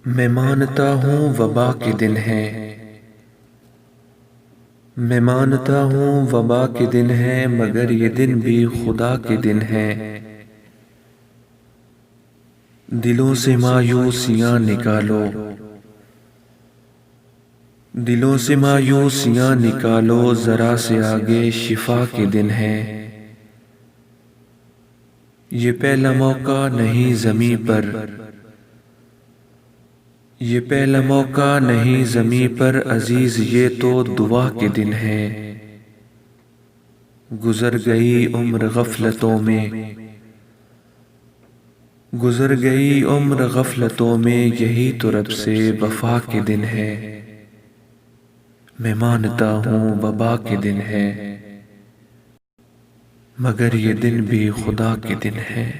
میں مانتا ہوں وبا کے دن ہے، میں مانتا ہوں وبا کے دن ہے، مگر یہ دن بھی خدا کے دن ہے۔ دلوں سے مایوسیاں نکالو، دلوں سے مایوسیاں نکالو، ذرا سے آگے شفا کے دن ہے۔ یہ پہلا موقع نہیں زمیں پر، یہ پہلا موقع نہیں زمیں پر عزیز، یہ تو دعا کے دن ہے۔ گزر گئی عمر غفلتوں میں، گزر گئی عمر غفلتوں میں، یہی تو رب سے وفا کے دن ہے۔ میں مانتا ہوں وبا کے دن ہے، مگر یہ دن بھی خدا کے دن ہے۔